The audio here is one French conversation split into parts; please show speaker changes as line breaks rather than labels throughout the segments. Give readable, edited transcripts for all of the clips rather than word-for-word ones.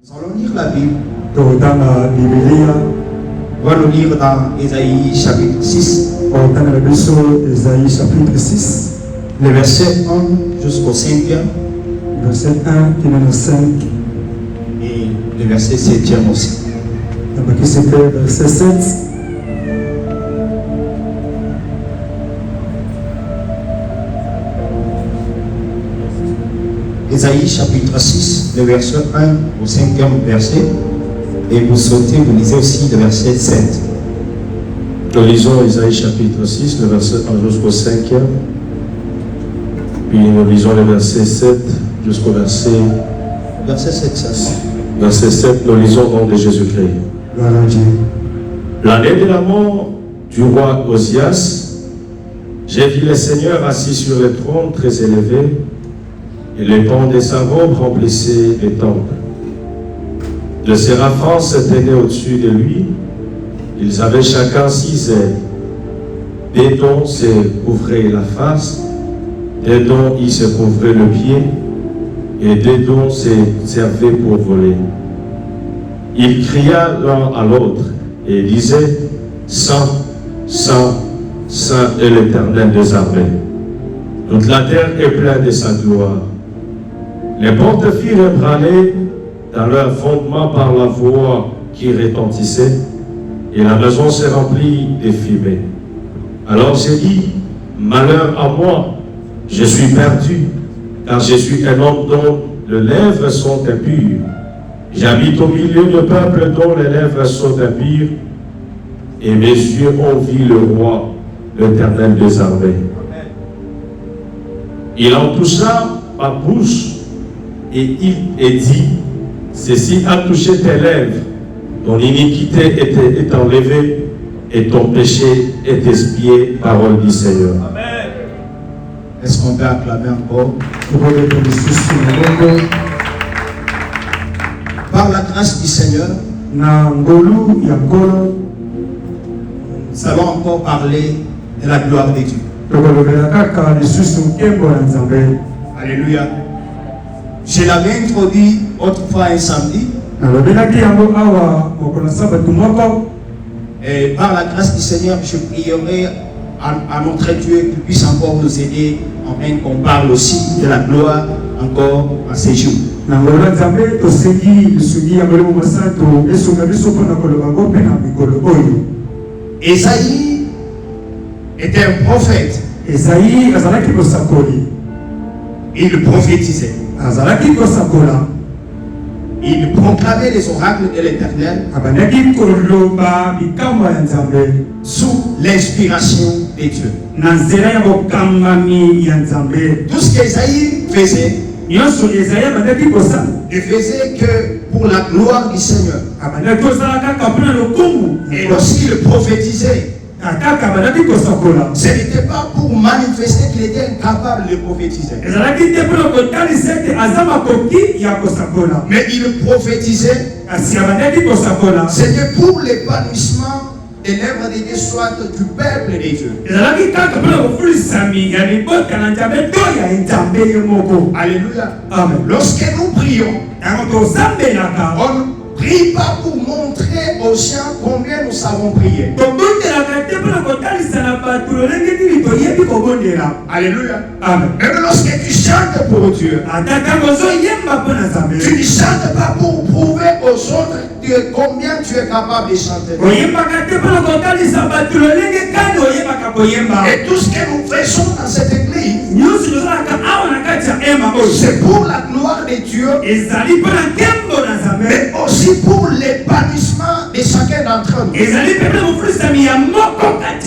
Nous allons lire la Bible.
Dans la Bible,
On va le lire dans Ésaïe chapitre 6.
dans la Bible, Ésaïe chapitre 6,
Le verset 1 jusqu'au 5e
verset 1 qui est le 5,
et le verset 7e aussi.
qui c'est verset 7.
Ésaïe chapitre 6, le verset 1 au 5e verset. Et vous sautez, vous lisez aussi le verset 7.
Nous lisons Ésaïe chapitre 6, le verset 1 jusqu'au 5e. Puis nous lisons le verset 7 jusqu'au verset
7 seulement.
Verset 7, nous lisons au nom de Jésus-Christ.
Gloire à Dieu.
L'année de la mort du roi Osias, j'ai vu le Seigneur assis sur le trône très élevé, et les pans de sa robe remplissaient les temples. De séraphins se tenaient au-dessus de lui. Ils avaient chacun 6 ailes. Des dons se couvraient la face, des dons ils se couvraient le pied, et des dons se servaient pour voler. Il cria l'un à l'autre et disait: Saint, Saint, Saint est l'Éternel des armées. Toute la terre est pleine de sa gloire. Les portes firent ébranler dans leur fondement par la voix qui retentissait, et la maison s'est remplie de fumée. Alors j'ai dit: malheur à moi, je suis perdu, car je suis un homme dont les lèvres sont impures. J'habite au milieu de peuples dont les lèvres sont impures, et mes yeux ont vu le roi, l'Éternel des armées. Il en toucha ma bouche, et il dit: ceci a touché tes lèvres, ton iniquité est enlevée, et ton péché est expié, parole du Seigneur.
Amen. Est-ce qu'on peut acclamer encore? Par la grâce du Seigneur, nous allons encore parler de la gloire de Dieu. Alléluia. Je l'avais introduit autrefois un samedi. Et par la grâce du Seigneur, je prierai à notre Dieu qu'il puisse encore nous aider, afin qu'on parle aussi de la gloire encore en ces jours. Ésaïe était un prophète. Il prophétisait. Il proclamait les oracles de l'Éternel sous l'inspiration de Dieu. Tout ce qu'Ésaïe faisait, il faisait que pour la gloire du Seigneur. Et aussi il prophétisait. Ce n'était pas pour manifester qu'il était incapable de prophétiser. Mais il prophétisait. C'était pour l'épanouissement de l'œuvre de Dieu, soit du peuple de Dieu. Alléluia. Amen. Lorsque nous prions, on ne prie pas pour montrer aux gens combien nous savons prier. Alléluia. Amen. Même lorsque tu chantes pour Dieu, tu ne chantes pas pour prouver aux autres combien tu es capable de chanter. Et tout ce que nous faisons dans cette église, c'est pour la gloire de Dieu, mais aussi pour l'épanouissement de chacun d'entre nous. Et il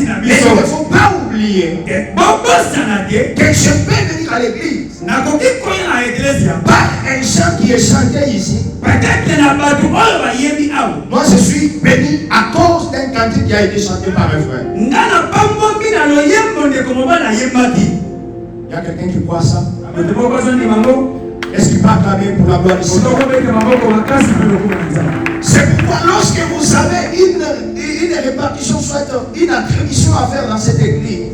ne faut pas oublier que je peux venir à l'église par un chant qui est chanté ici. Moi je suis béni à cause d'un cantique qui a été chanté par un frère. Il y a quelqu'un qui croit ça? Est-ce qu'il peut acclamer pour la gloire du Seigneur? C'est pourquoi lorsque vous avez une répartition, soit une attribution à faire dans cette église,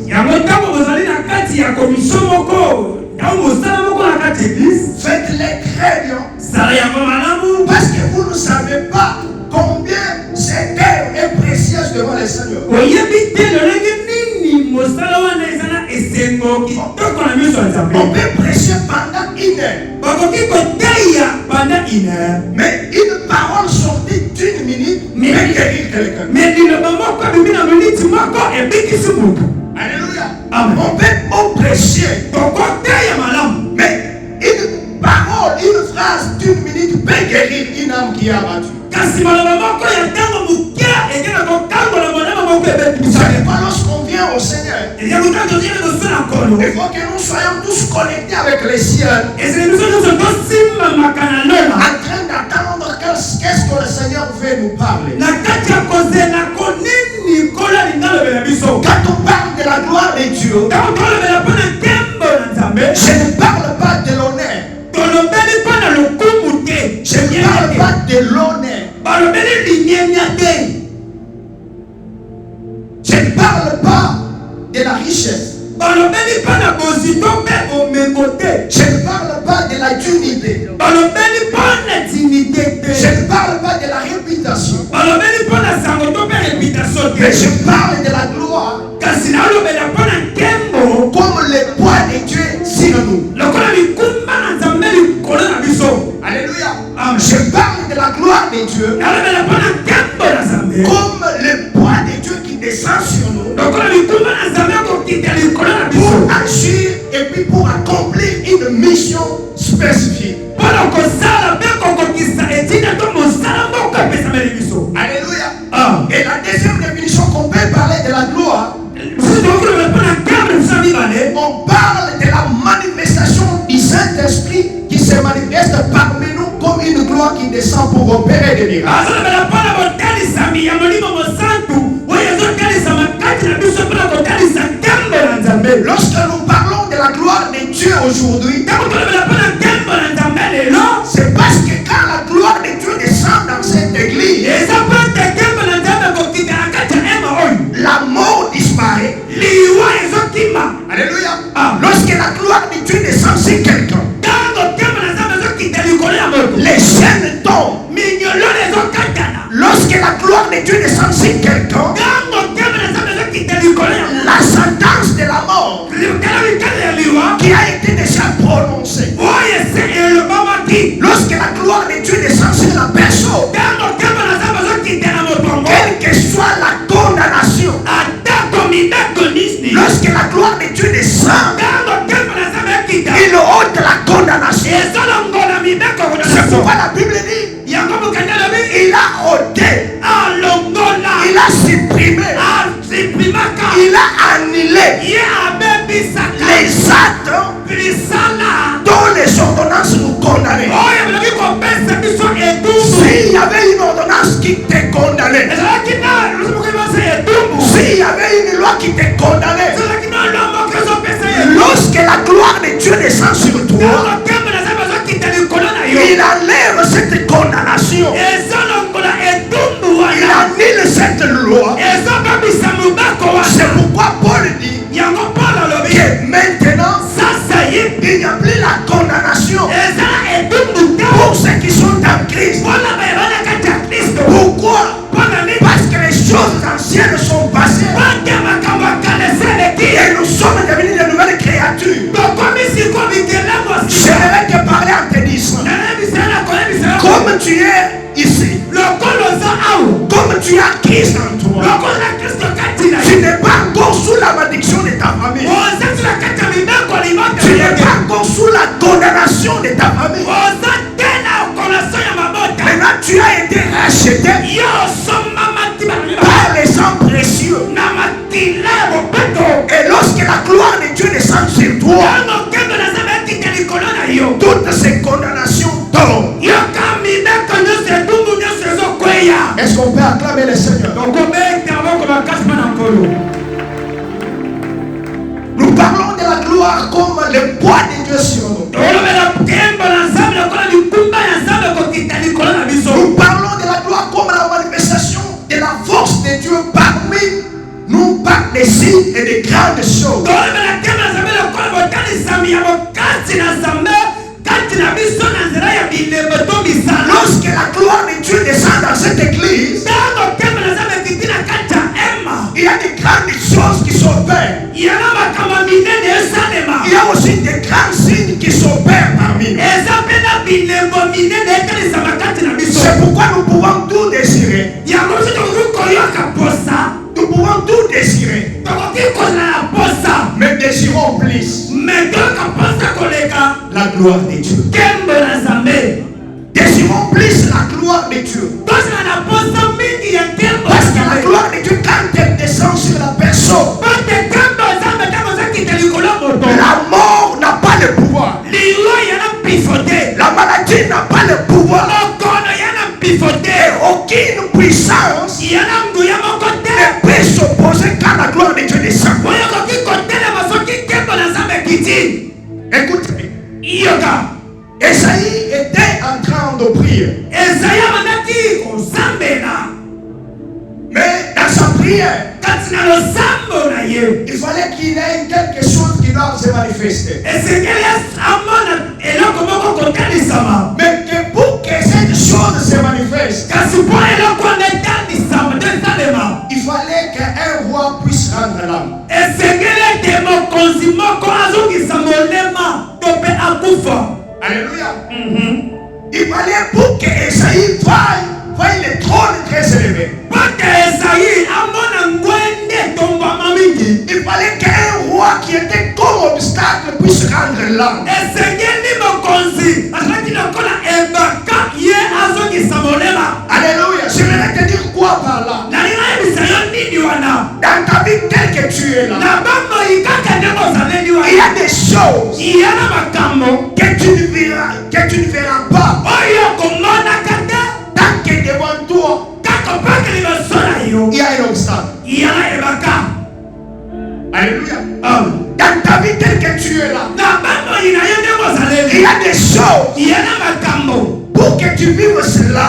faites-les très bien. Parce que vous On peut prêcher pendant 1 heure. Mais une parole sortie d'1 minute peut guérir quelqu'un. Alléluia. On peut prêcher. Mais une parole, une phrase d'1 minute peut guérir une âme qui est abattue. C'est pas lorsqu'on vient au Seigneur. Il faut que nous soyons tous connectés avec les cieux. En train d'attendre qu'est-ce que le Seigneur veut nous parler. Quand on parle de la gloire de Dieu, je ne parle pas de l'honneur. Je ne parle pas de l'honneur. Je ne parle pas de la richesse. Je ne parle pas de la dignité. Je ne parle pas de la réputation. Mais je parle de la gloire. Comme le poids de Dieu sur nous. Alléluia. Je parle de la gloire de Dieu. Comme le poids de Dieu qui descend sur nous. Pour agir et puis pour accomplir une mission spécifique. Alléluia. Et la deuxième définition qu'on peut parler de la gloire, on parle de la manifestation du Saint-Esprit qui se manifeste parmi nous comme une gloire qui descend pour opérer des miracles. Lorsque nous parlons de la gloire de Dieu aujourd'hui, c'est parce que quand la gloire de Dieu descend dans cette église, la mort disparaît. Alléluia. Lorsque la gloire de Dieu descend sur quelqu'un, les chaînes tombent. Lorsque la gloire de Dieu descend sur quelqu'un, la sentence de la mort qui a été déjà prononcée. Lorsque la gloire de Dieu descend sur la personne, quelle que soit la condamnation, lorsque la gloire de Dieu descend, il ôte la condamnation. C'est pourquoi la Bible dit, il a ôté, il a supprimé, il a annulé les actes dont les ordonnances nous condamnaient. S'il y avait une ordonnance qui te condamnait, s'il y avait une loi qui te condamnait, lorsque la gloire de Dieu descend sur toi, il enlève cette condamnation. Il annule cette loi. C'est pourquoi Paul dit que maintenant il n'y a plus la condamnation pour ceux qui sont en Christ. Pourquoi? Parce que les choses anciennes sont passées et nous sommes devenus de nouvelles créatures. J'aimerais te parler en te disant, comme tu es ici, comme tu as Christ en toi, tu n'es pas encore sous la malédiction de ta famille. Tu n'es pas encore sous la condamnation de ta famille. Maintenant tu as été racheté par les sang précieux. Et lorsque la gloire de Dieu descend sur toi, toutes ces condamnations tombent. Est-ce qu'on peut acclamer le Seigneur? Nous parlons de la gloire comme le poids de Dieu sur nous. Nous parlons de la gloire comme la manifestation de la force de Dieu parmi nous par des signes et des grandes choses. Lorsque la gloire de Dieu descend dans cette église, il y a des grandes choses qui s'opèrent. Il y a aussi des grandes C'est pourquoi nous pouvons tout désirer. Nous pouvons tout désirer. Mais désirons plus la gloire de Dieu. Désirons plus la gloire de Dieu. Parce que la gloire de Dieu, quand elle descend sur la personne, la mort n'a pas le pouvoir. La maladie n'a pas le pouvoir. Et aucune puissance ne peut s'opposer quand la gloire de Dieu descend. Écoutez, Esaïe était en train de prier. Mais dans sa prière, il fallait qu'il ait quelque chose qui doit se manifester. Mais que pour que cette chose se manifeste, il fallait qu'un roi puisse rendre l'âme. Alléluia. Il fallait pour que Esaïe voie le trône très élevé. Il fallait qu'un roi qui était comme obstacle puisse rendre l'âme. Alléluia. Je vais te dire quoi par là. Dans ta vie telle que tu es là, il y a des choses que tu ne verras pas. Tant que devant toi, il y a un obstacle. Alléluia. Dans ta vie telle que tu es là, il y a des choses. Pour que tu vives cela,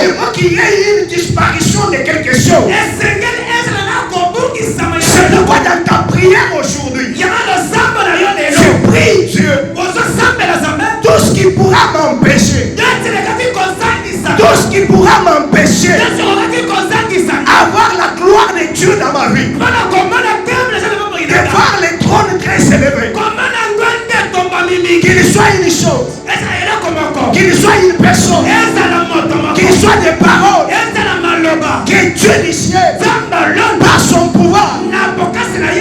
il faut qu'il y ait une disparition de quelque chose. C'est pourquoi dans ta prière aujourd'hui, je prie Dieu, tout ce qui pourra m'empêcher, tout ce qui pourra m'empêcher avoir la gloire de Dieu dans ma vie, de voir les trônes très élevés, qu'il soit une chose, qu'il soit une personne, qu'il soit des paroles, que Dieu du ciel, par son pouvoir,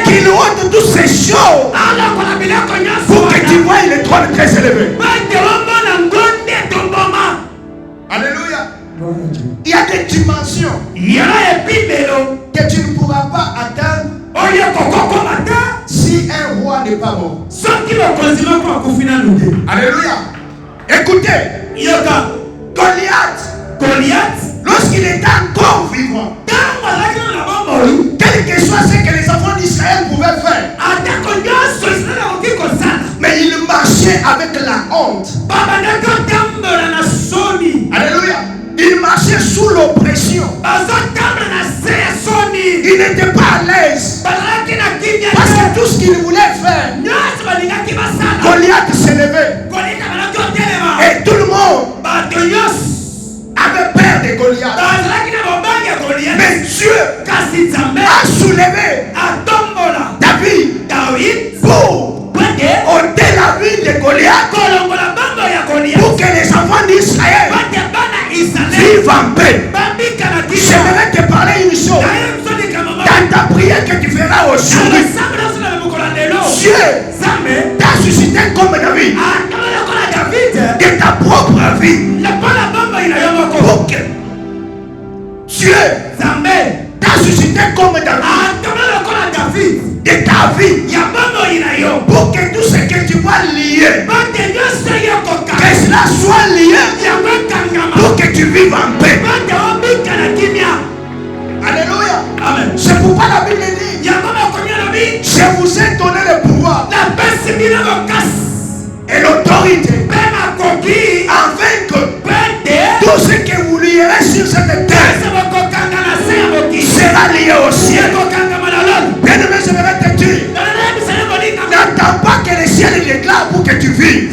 qu'il ôte toutes ces choses pour que tu vois le trône très élevé. Alléluia. Il y a des dimensions que tu ne pourras pas atteindre si un roi n'est pas mort. Alléluia. Écoutez, Goliath, lorsqu'il était encore vivant, quel que soit ce que les enfants d'Israël pouvaient faire, mais il marchait avec la honte. Alléluia. Il marchait sous l'oppression. Il n'était pas à l'aise. Parce que tout ce qu'il voulait faire, Goliath s'élevait. Et tout le monde avait peur de Goliath. Mais Dieu a soulevé David pour ôter la vie de Goliath, pour que les enfants d'Israël vivent en paix. J'aimerais te parler une chose. Dans ta prière que tu feras aujourd'hui, Dieu t'a suscité comme David, de ta propre vie, pour que Dieu t'a suscité comme David, de ta vie, pour que tout ce que tu vas lier, que cela soit lié, pour que tu vives en paix. Alléluia. Amen. C'est pourquoi la Bible dit, je vous ai donné le pouvoir et l'autorité, afin que tout ce que vous lierez sur cette terre sera lié au ciel. Bien aimé, je vais te dire, n'attends pas que le ciel déclare pour que tu vives,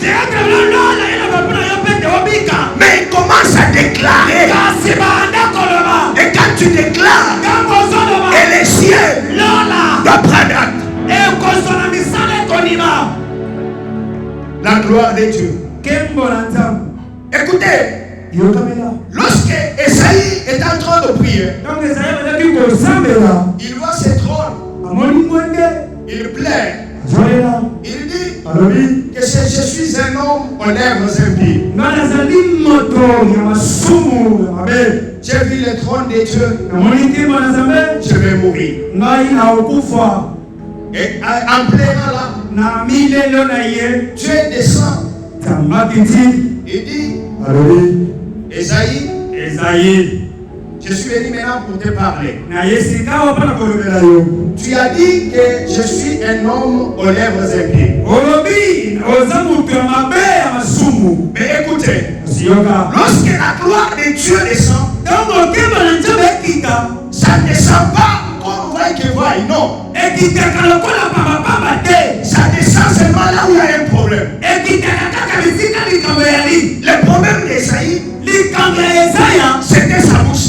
mais il commence à déclarer. Et quand tu déclares, et le ciel doit prendre acte. La gloire de Dieu. Écoutez, lorsque Esaïe est en train de prier, il voit ses trônes, il plaît, il dit que je suis un homme aux lèvres impies. J'ai vu le trône de Dieu, je vais mourir. Et en pleurant là, Dieu descend. Il dit, Esaïe, je suis venu maintenant pour te parler. Tu as dit que je suis un homme aux lèvres impies. Mais écoutez, lorsque la gloire de Dieu descend, ça ne descend pas comme vous voyez que voyez, non. Ça descend seulement là où il y a un problème. Le problème d'Esaïe, c'était sa bouche.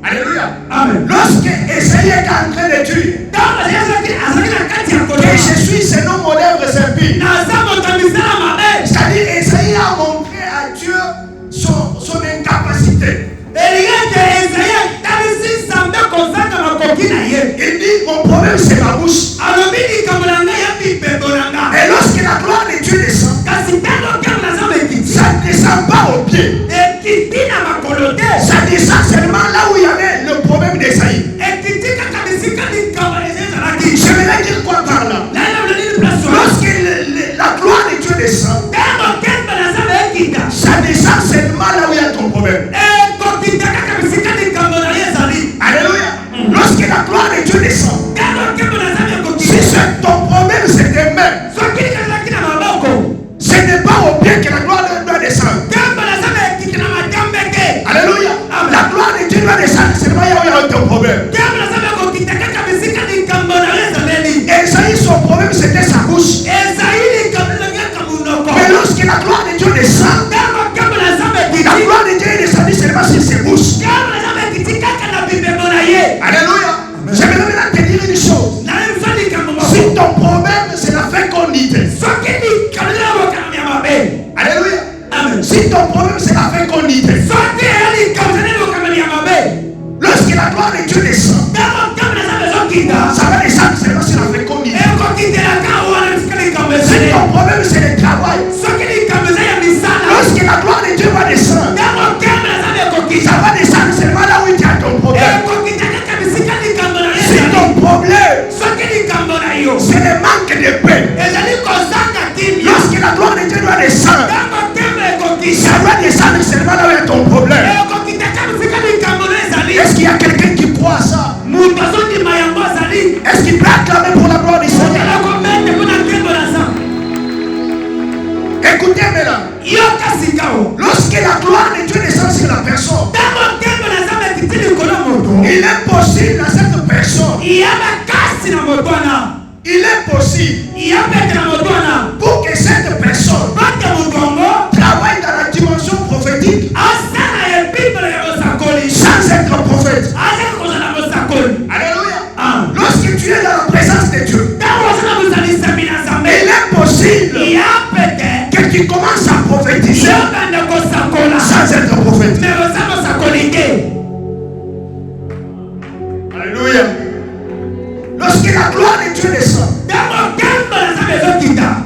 Alléluia. Amen. Lorsque Esaïe est en train de dire que je suis un homme aux lèvres impies, c'est-à-dire Esaïe a montré à Dieu son incapacité. Il dit mon problème c'est ma bouche. Et lorsque la gloire de Dieu descend, ça ne descend pas au pied. Ça descend seulement là où il y avait le problème d'Esaïe. Je vais dire quoi par là? Lorsque la gloire de Dieu descend, ça descend seulement là où il y a ton problème. Alléluia. Lorsque la gloire de Dieu descend, si ton problème c'est tes mains, ce n'est pas au pied que la gloire doit descendre. Alléluia. La gloire de Dieu doit descendre seulement là où il y a ton problème. Esaïe, son problème c'était sa bouche. Mais lorsque la gloire de Dieu descend, la gloire de Dieu est descendue seulement sur ses bouches. Alléluia. Je vais maintenant te dire une chose. Si ton problème c'est la fécondité, alléluia. Amen. Si ton problème c'est la fécondité, lorsque la gloire de Dieu descend, ça va descendre seulement sur la fécondité. Si ton problème c'est le travail, lorsque la gloire de Dieu va descendre, ça va descendre seulement là où il y a ton problème. Si ton problème c'est le manque de paix, lorsque la gloire de Dieu doit descendre, ça doit descendre seulement là où il y a ton problème. Est-ce qu'il y a quelqu'un qui croit à ça? Est-ce qu'il peut acclamer pour la gloire du Seigneur? Écoutez maintenant. Lorsque la gloire de Dieu descend sur la personne, il est possible à cette personne, il est possible pour que cette personne travaille dans la dimension prophétique sans être prophète. Alléluia. Lorsque tu es dans la présence de Dieu, il est possible que tu commences à prophétiser sans être prophète. Alléluia. Lorsque la gloire de Dieu descend,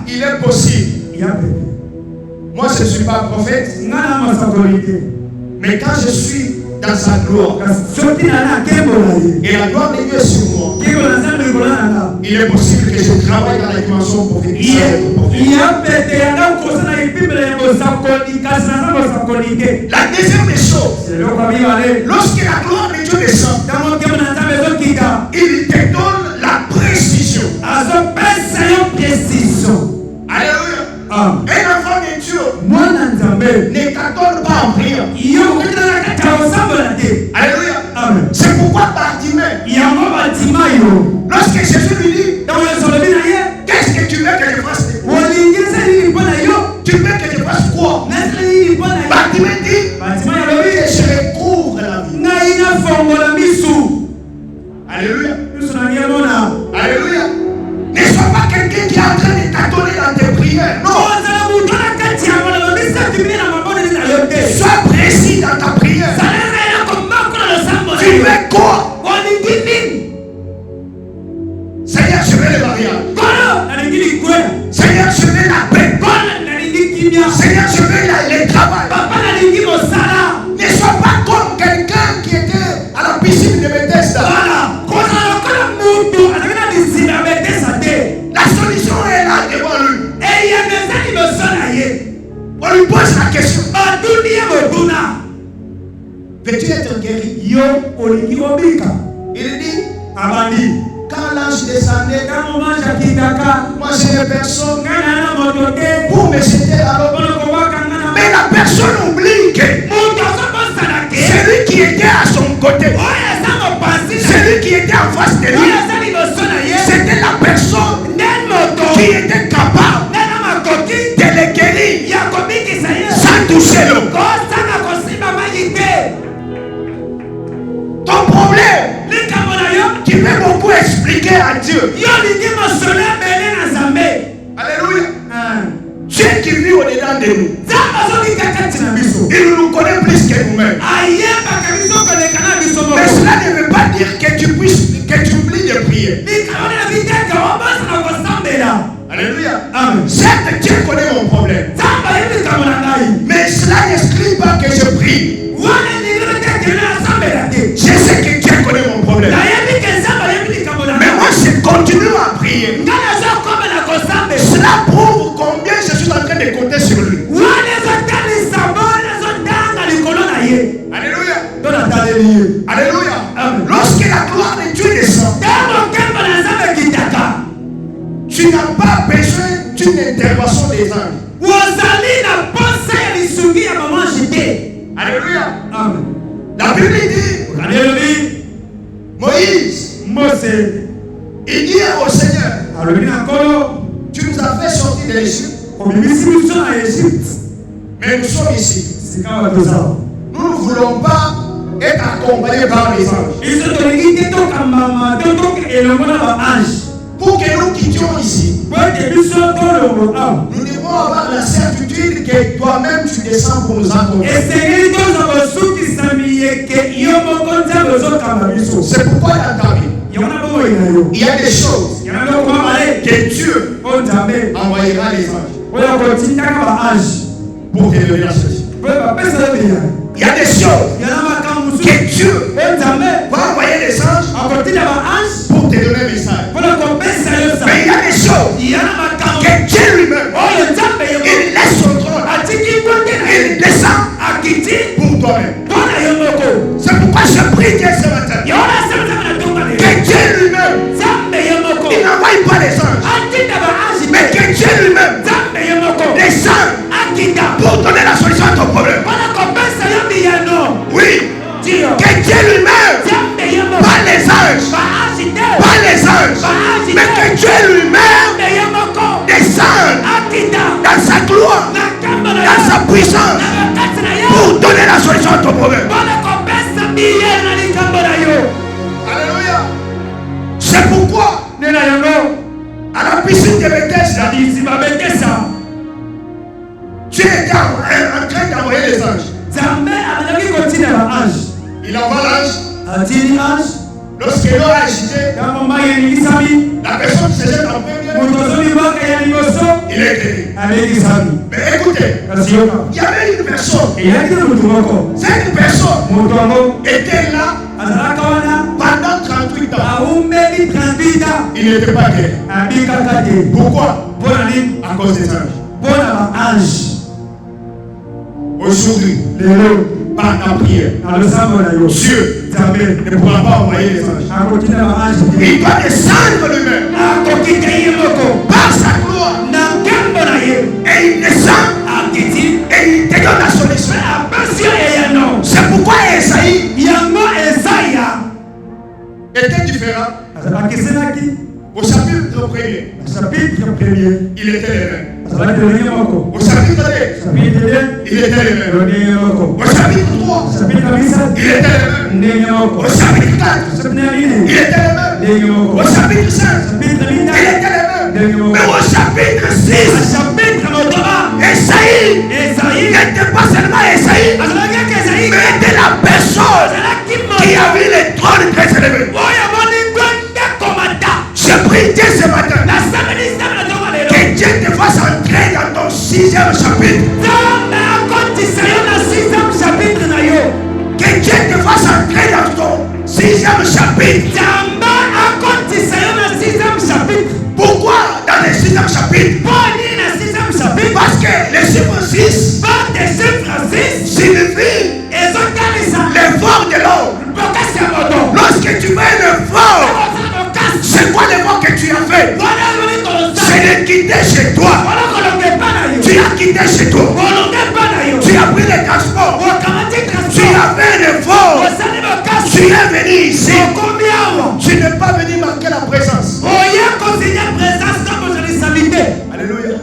il est possible. Moi je ne suis pas prophète, mais quand je suis dans sa gloire et la gloire de Dieu est sur moi, il est possible que je travaille dans la dimension prophétique. La deuxième des choses, lorsque la gloire de Dieu descend, il te donne la précision. Alléluia. Un enfant de Dieu ne t'attend pas en prière. Alléluia. C'est pourquoi Bartimée, lorsque Jésus lui dit, qu'est-ce que tu veux que je fasse? Tu veux que je fasse quoi? Bartimée dit, que je recouvre la vie. Alléluia. Alléluia. Ne sois pas quelqu'un qui est en train de t'attendre dans tes prières. Non. être guéri.
Yo olingi obika.
Il dit,
Abandi.
quand l'ange descendait,
Quand on mange à Kitaka.
moi j'ai une personne
Ngana na motoke.
pour me jeter à l'eau.
Kono kowaka ngana.
Mais la personne oublie que
Mungu asobosa ke.
celui qui était à son côté,
Oya sama pasi.
celui qui était en face de lui,
Oya sali bosona ye.
c'était la personne
Nen moto.
qui était capable
Nena makoki.
de le guérir
Yakobiki saye.
sans toucher l'eau.
Kosanga kosimba majite.
Ton problème,
Likambo na yo.
tu peux beaucoup expliquer à Dieu.
Yo lingi mosole bele na Nzambe.
Alléluia.
Ah.
Dieu qui vit au-dedans de nous,
Nzambe azolinga kati na biso.
il nous connaît plus que nous-mêmes.
Ayebaka biso koleka na biso moko.
Mais cela ne veut pas dire que tu oublies de prier.
Likambo na biteke obosa na kosambela.
Alléluia.
Amen.
Certes, Dieu connaît mon problème.
Nzambe ayebi likambo na ngai.
Mais cela n'exclut pas que je prie.
Wana lingi biteke na asambela te.
Je sais que Dieu connaît mon problème.
Nayebi ke Nzambe ayebi likambo na
Mais
ngai.
moi, je continue à prier.
Ngai nazokoma na kosambela.
Cela prouve combien je suis en train de compter sur lui.
Wana ezotalisa bona ezotanga likolo na ye.
Alléluia.
To nataleli ye.
Alléluia.
Amen.
Lorsque la gloire de Dieu descend,
Ntango nkembo na Nzambe ekitaka.
tu n'as pas besoin d'une intervention des anges.
Ozali na posa ya lisungi ya mama jite.
Alléluia.
Amen.
La Bible dit,
Aleluya.
Moïse,
Mose
il dit au Seigneur,
alobi na nkolo
tu nous as fait sortir de l'Égypte,
omemisi biso na Egypte.
mais nous sommes ici.
Sika batoza.
Nous ne voulons pas être accompagnés par les anges.
Biso tolingi te tokambama to toke elongo na baange.
Pour que nous quittions ici,
Po ete biso tolongo awa.
nous devons avoir la certitude que toi-même tu descends pour nous accompagner.
Esengeli tozwa kosukisami ye ke yo moko Nzambe ozokamba biso.
C'est pourquoi dans ta vie,
Yango na bomoi na yo.
il y a des choses
Yango na biloko mabale.
que Dieu
O Nzambe
envoyera les anges
oyo kotindaka baange.
pour te donner la solution.
Po bapesa yo bilanga.
Il y a des choses
Yana makambo mosusu.
que Dieu
O Nzambe
va envoyer les anges
akotinda baange
pour te donner un message.
mpona kopesa yo sa.
Mais il y a des choses
Yana makambo
que Dieu lui-même,
oyo Nzambe yo
il laisse son trône,
atiki bonge na ye.
il descend
Akiti
pour toi-même.
mpona yo moko.
C'est pourquoi je prie Dieu ce matin.
Yona sema Nzambe na tonga lelo.
Que Dieu lui-même,
Nzambe yo moko.
il n'envoie pas les anges,
Atinda baange
mais
te.
que Dieu lui-même
Nzambe yo moko.
descend
Akinda
pour donner la solution à ton problème.
mpona kopesa yo biyano.
Oui,
Dio.
que Dieu lui-même,
Nzambe yo moko.
pas les anges,
Baange te.
pas les anges, mais que Dieu lui-même
Nzambe yo moko.
descende
Akinda
dans sa gloire,
na kambo na
dans
yo.
sa puissance,
Na bakati na yo.
pour donner la solution à ton problème.
Mpona kopesa biyano na likambo na yo.
Alléluia. C'est pourquoi,
Nena yango.
à la piscine de Bethesda,
Nadisi babekesa.
Dieu était en train d'envoyer les anges.
Nzambe azalaki kotinda baange.
Il envoie l'ange.
Atindi ange.
Lorsque l'eau a agité,
Ntango mai eningisami.
la personne se jette en premier,
Moto azolibwaka ya liboso.
il est guéri.
Abekisami.
Mais écoutez,
Kasi yoka.
il y avait une personne.
Eyaki na motu moko.
Cette personne
Moto yango
était là
azalaka wana.
pendant 38 ans.
Aumeli 38 ans.
Il n'était pas guéri.
Abikaka te.
Pourquoi?
Mpona nini?
À cause des anges.
Mpona baange.
Aujourd'hui,
Lelo
par ta prière,
na losambo na yo.
Dieu
Nzambe
ne pourra pas envoyer les anges.
akotinda baange te.
Il doit descendre lui-même
Akokita ye moko.
par sa gloire.
Na nkambo na ye.
Et il descend
Akiti.
et il te donne la solution.
Apesi yo eyano.
C'est pourquoi Esaïe
Yango Esaya
était différent.
akesenaki
Au chapitre 1er,
na chapitre premier.
il était les mêmes.
Azalaki lolenge moko.
Au chapitre 2,
Chapitre 2.
il était les mêmes.
Lolenge moko.
Au chapitre 3,
Chapitre misatu.
il était les mêmes.
Ndenge moko.
Au chapitre 4,
Chapitre
il
mine.
était les mêmes.
Ndenge moko.
Au chapitre 5,
Chapitre
il
mitatu.
était les mêmes.
Ndenge moko.
Mais au chapitre
Na
6,
chapitre motoba.
Esaïe
Esaïe.
n'était pas seulement Esaïe,
Azalaki aka Esaïe.
mais était la personne
Azalaki
qui
moto.
a vu les trônes très élevés.
Oyo moningo ndakomata.
Je prie Dieu ce matin
Na sabeli sabela tonga lelo.
que Dieu te fasse entrer dans ton 6e chapitre.
Nzambe akotisa yo na 6e chapitre na yo.
Que Dieu te fasse entrer dans ton 6e chapitre.
Nzambe akotisa yo na 6e chapitre.
Pourquoi dans le 6e chapitre?
Mpo nini na 6e chapitre?
Parce que le chiffre 6
Pas de chiffre 6
signifie
ezotalisa
l'effort de es venu ici, tu n'es pas venu marquer la présence. Alléluia.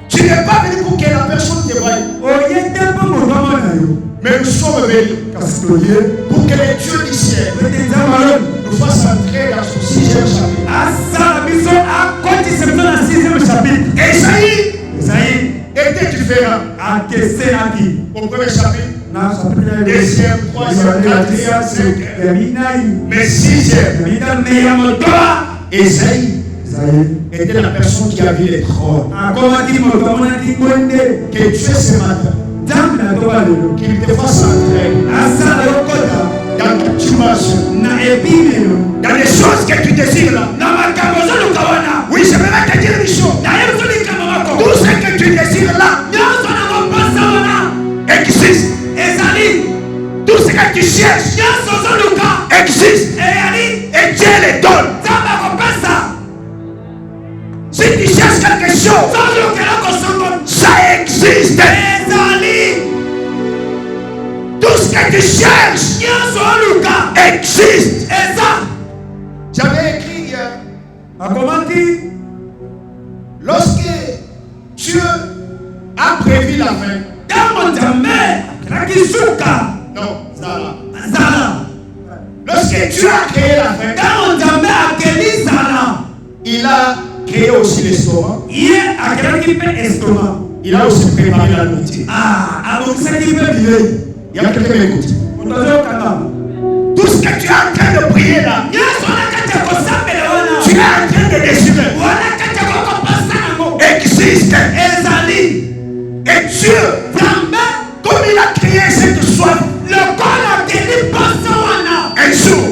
Tu n'es pas venu pour que la personne te voie. Mais nous sommes venus pour que les dieux du ciel nous fassent entrer dans son 6e chapitre. Esaïe était différent. Au premier chapitre, deuxième, troisième, quatrième, cinquième, mais 6e. Esaïe était la personne qui a vu les trônes. Que Dieu ce matin, qu'il te fasse entrer dans ta dimension, dans les choses que tu désires là. Oui, je vais te dire une chose. Tout ce que tu désires là existe. Tout ce que tu cherches existe. Et Dieu les donne. Si tu cherches quelque chose, ça existe. Tout ce que tu cherches existe. J'avais écrit hier, lorsque Dieu a prévu la fin. Non, Zala. Lorsque Dieu a créé la fin, il a créé aussi l'estomac. Il a aussi préparé la nourriture. Il y a quelqu'un qui m'écoute. Tout ce que tu es en train de prier là, tu es en train de décider, existe. Et Dieu, comme il a créé cette soif, un jour,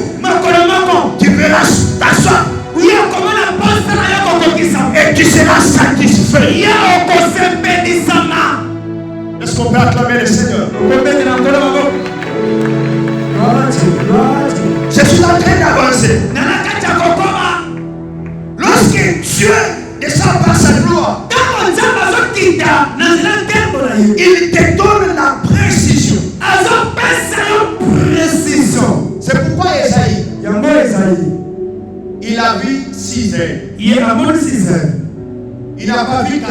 tu verras ta soif et tu seras satisfait. Est-ce qu'on peut acclamer le Seigneur? Je suis en train d'avancer. Lorsque Dieu descend par sa gloire, il te donne la précision. C'est pourquoi Esaïe, il a vu 6 heures. Il n'a pas vu 4.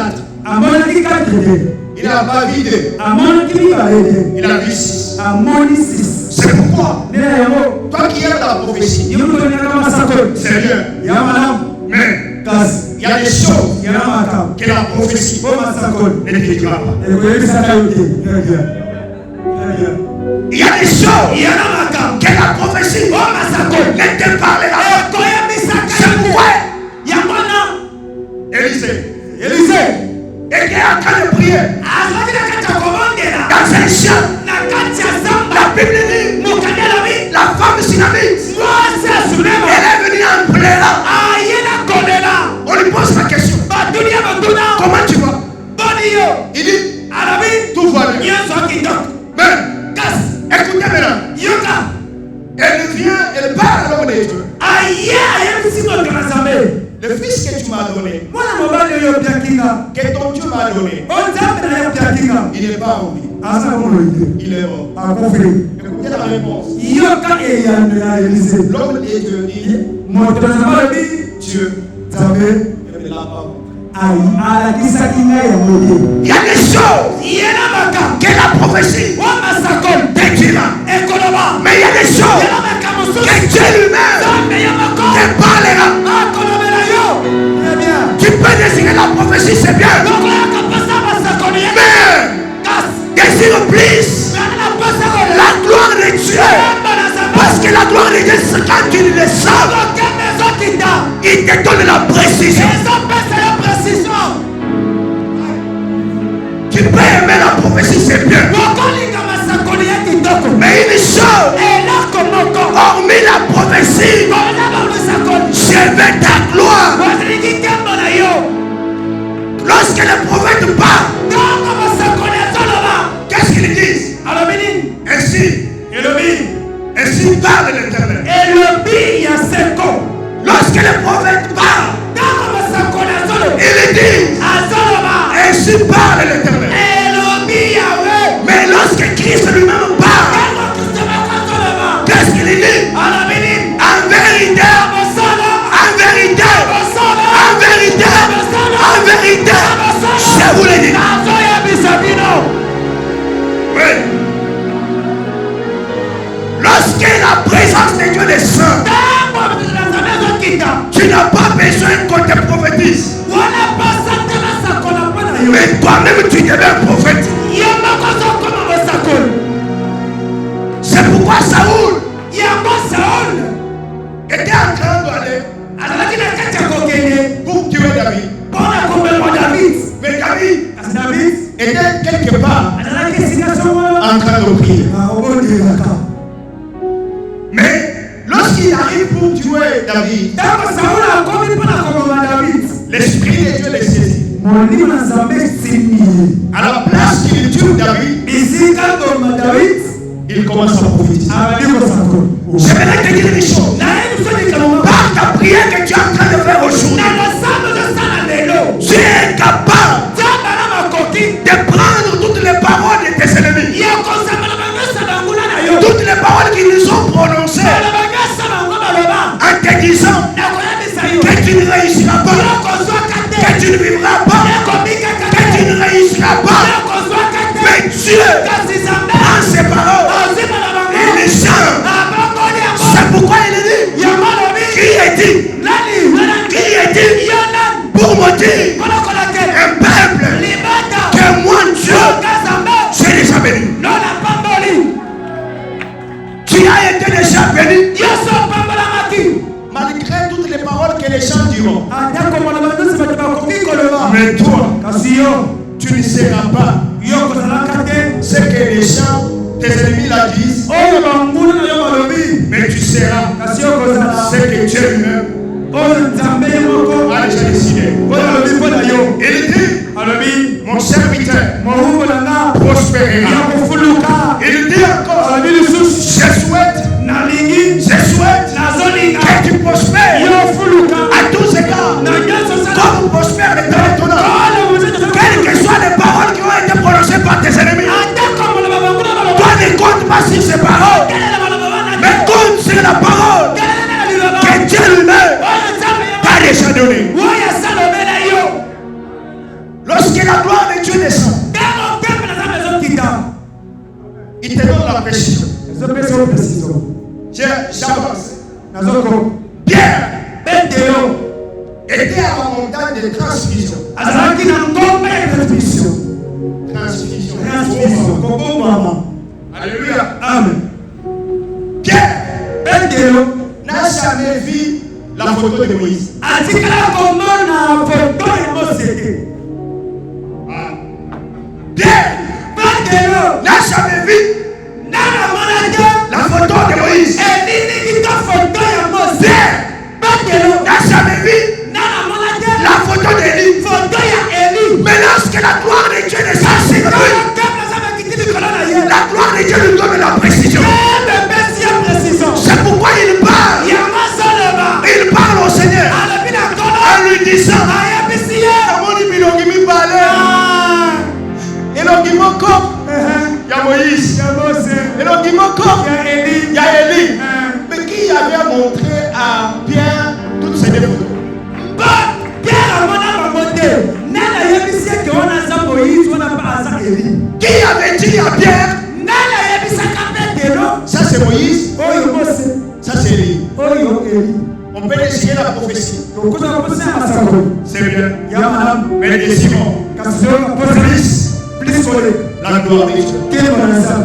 Il n'a pas vu 2. Il a vu 6. C'est pourquoi, toi qui aimes la prophétie, Seigneur, mais il y a des choses que la prophétie ne te dira pas. Il y a des choses que la prophétie ne te parlera pas. C'est pourquoi Élisée était en train de prier dans un champ. La Bible dit, la femme synamite, elle est venue en pleurant. On lui pose la question, comment tu vas? Il dit, tout va bien. Mais écoutez maintenant, elle vient, elle parle à l'homme de Dieu. Le fils que tu m'as donné, que ton Dieu m'a donné, il n'est pas en vie. Il est mort. Écoutez la réponse. L'homme de Dieu dit, Dieu ne l'a pas. Il y a des choses que la prophétie te dira. Mais il y a des choses que Dieu lui-même te parlera. Tu peux désirer la prophétie, c'est bien. Mais désire plus la gloire de Dieu. Parce que la gloire de Dieu, c'est quand tu le sens, il te donne la précision. Tu peux aimer la prophétie, c'est bien. Mais une chose, hormis la prophétie, je veux ta gloire. Lorsque le prophète parle, qu'est-ce qu'il dit? Ainsi parle l'Éternel. Lorsque le prophète parle, il dit, ainsi parle l'Éternel. Mais lorsque Christ lui-même parle, qu'est-ce qu'il dit? Amen. Lorsque la présence de Dieu descend, tu n'as pas besoin qu'on te prophétise. Mais toi-même tu deviens prophète. C'est pourquoi Saoul était en train d'aller pour tuer David. Mais David était quelque part en train de prier. Mais lorsqu'il arrive pour tuer David, l'esprit de Dieu le saisit. À la place qu'il tue David, il commence à prophétiser. J'aimerais te dire une chose. Par ta prière que tu es en train de faire aujourd'hui, tu es capable de prendre toutes les paroles de tes ennemis, toutes les paroles qu'ils nous ont prononcées, en te disant que tu ne réussiras pas, que tu ne vivras pas, que tu ne réussiras pas. Mais Dieu prend ces paroles et les chante. C'est pourquoi il dit, qui est dit pour me dire un peuple que moi Dieu j'ai déjà béni. Tu as été déjà béni malgré toutes les paroles que les gens diront. Mais toi, tu ne seras pas ce que les gens, tes ennemis la disent. Mais tu seras ce que Dieu lui-même a déjà décidé. Il dit, mon serviteur prospérera. Il dit encore, je souhaite que tu prospères à tous égards, comme prospère l'Éternel ton âme. Quelles que soient les paroles qui ont été prononcées par tes ennemis, toi ne compte pas sur ces paroles, mais compte sur la parole que Dieu lui-même t'a déjà donnée. Lorsque la gloire de Dieu descend, il te donne la précision. J'avance. Pierre était à la montagne de transfusion. Transfusion. Alléluia.
Amen.
Pierre n'a jamais vu la photo de Moïse. Pierre n'a jamais vu la photo de Moïse. Pierre n'a jamais vu la photo d'Élie. Mais lorsque la gloire de Dieu descend sur lui, la gloire de Dieu lui donne la précision. C'est pourquoi il parle. Il parle au Seigneur en lui disant, il y a Moïse, il y a Élie. Mais qui avait montré à Pierre toutes ces défauts? Qui avait dit à Pierre, ça c'est Moïse, ça c'est Élie? On peut déchirer la prophétie. C'est bien. Mais décidons. Plus la gloire de Dieu.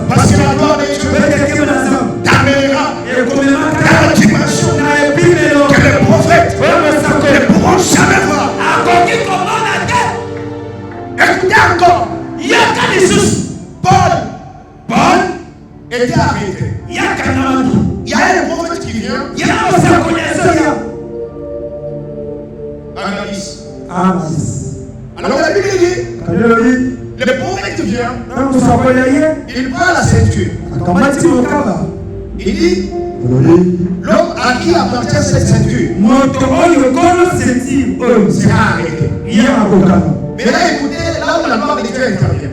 Parce que la gloire de Dieu t'amènera dans la dimension que les prophètes ne pourront jamais voir. Écoutez encore. Paul était arrêté. Il y a un prophète qui vient. Alors la Bible dit, le prophète vient, il prend la ceinture. Il dit, l'homme à qui appartient cette ceinture sera arrêté. Mais là, écoutez, là où la gloire de Dieu intervient.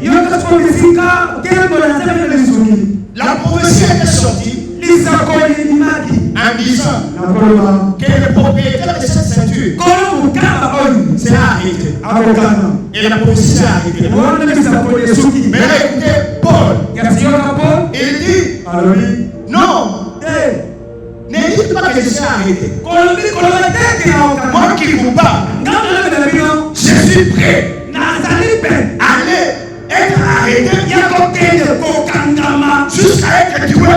La prophétie est sortie en disant que le propriétaire de cette ceinture sera arrêté. Et la prophétie sera arrêtée. Mais là, écoutez, Paul Non. Ne dites pas que je suis arrêté. Moi qui vous parle, je suis prêt à aller être arrêté jusqu'à être tué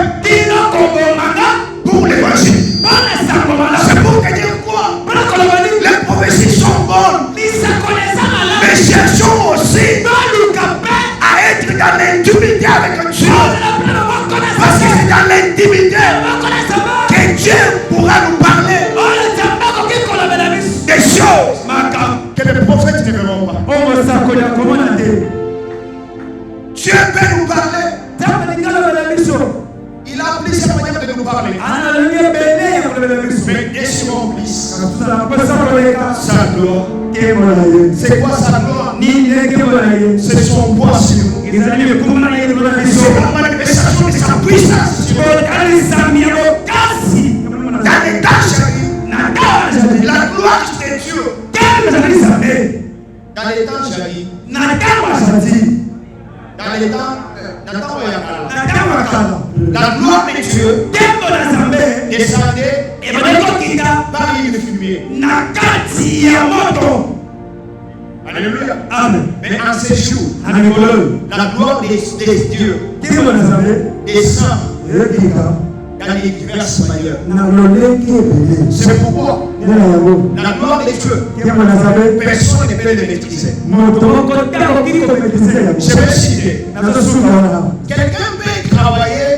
pour l'évangile. C'est pour te dire quoi? Les prophéties sont bonnes. Mais cherchons aussi à être dans l'intimité avec Dieu. Parce que c'est dans l'intimité que Dieu pourra nous parler des choses que les prophètes ne verront pas. Dieu peut nous parler. Il a plusieurs manières de nous parler. Mais laissez-moi sa gloire. C'est quoi sa gloire? C'est son poids sur nous. C'est la manifestation de sa puissance. Dans les tâches, la gloire de Dieu. Dans les temps, j'arrive. Dans les temps, la gloire de Dieu descendait par une fumée. Alléluia. Amen. Mais en ces jours, la gloire de Dieu descend dans les diverses manières. C'est pourquoi la gloire de Dieu, personne ne peut le maîtriser. Je vais citer. Quelqu'un peut travailler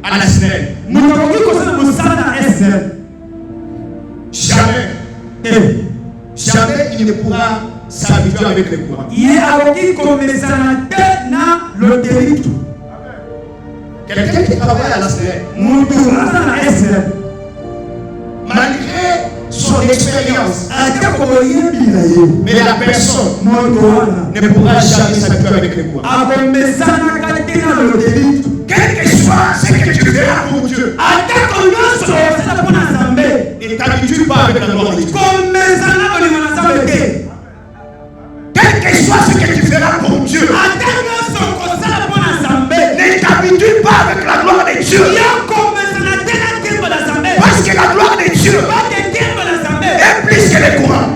à la SNEL. Jamais il ne pourra s'habituer avec le courant. Quelqu'un qui travaille à la SNEL, malgré son expérience, mais la personne ne pourra jamais s'habituer avec le courant. Quel que soit ce que tu feras pour Dieu, ne t'habitue pas avec la gloire de Dieu. Quel que soit ce que tu feras pour Dieu, ne t'habitue pas avec la gloire de Dieu. Parce que la gloire de Dieu est plus que le courant.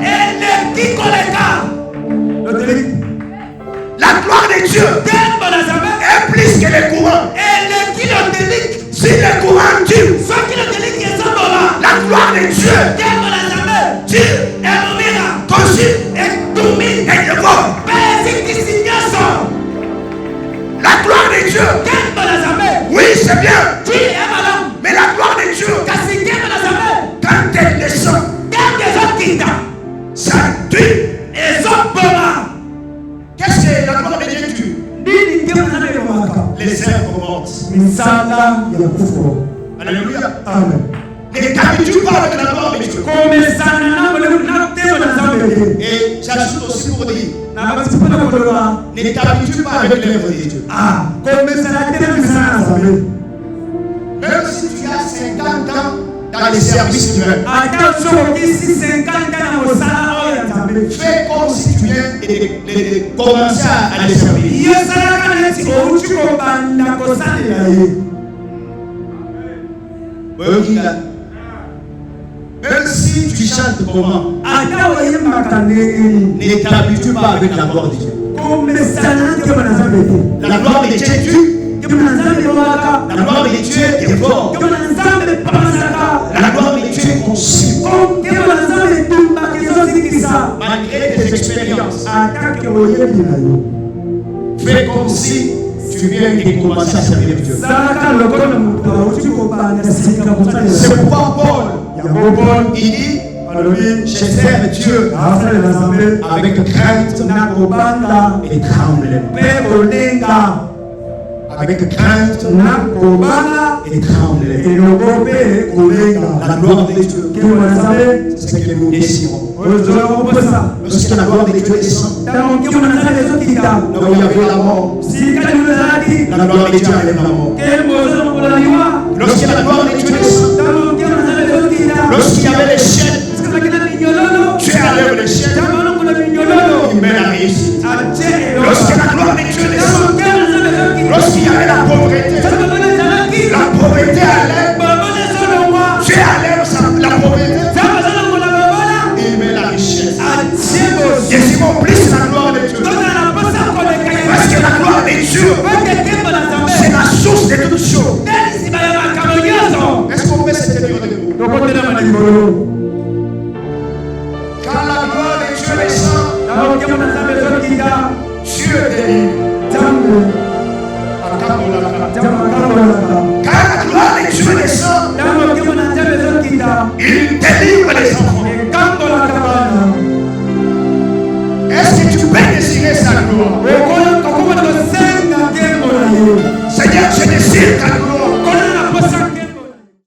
La gloire de Dieu est plus que le courant. Si le courant tue, la gloire de Dieu tue, consume et dévore. La gloire de Dieu, oui c'est bien, mais la gloire de Dieu, quand elle descend, ça tue. Qu'est-ce que la gloire de Dieu tue? Les œuvres mortes. Alléluia. Amen. Ne t'habitue pas avec la gloire de Dieu. Et j'ajoute aussi pour dire, ne t'habitue pas avec l'œuvre de Dieu. Même si tu as 50 ans dans les services de Dieu, fais comme si tu viens de commencer à les servir. Même si tu chantes comment, ne t'habitue pas avec la gloire de Dieu. La gloire de Dieu tue. La gloire de Dieu dévore. La gloire de Dieu consume. Malgré tes expériences, fais comme si tu viens de commencer à servir Dieu. C'est pourquoi Paul, il dit, je sers Dieu avec crainte et tremblement. Avec crainte et tremblement. La gloire de Dieu, c'est ce que nous désirons. Lorsque la gloire de Dieu descend, là où il y avait la mort, la gloire de Dieu enlève la mort. Lorsque la gloire de Dieu descend, lorsqu'il y avait les chaînes, Dieu enlève les chaînes, il met la réussite. Lorsque la gloire de Dieu descend, lorsqu'il y avait la pauvreté, la propriété à l'air, Dieu à l'air la propriété, il met la richesse. Et si mon plus la gloire de Dieu. Parce que la gloire de Dieu, c'est la source de toutes choses. Est-ce qu'on peut se tenir debout? Quand la gloire de Dieu descend, Dieu délivre. Quand la gloire de Dieu descend, il délivre les enfants. Est-ce que tu peux désirer sa gloire? Seigneur, je désire ta gloire.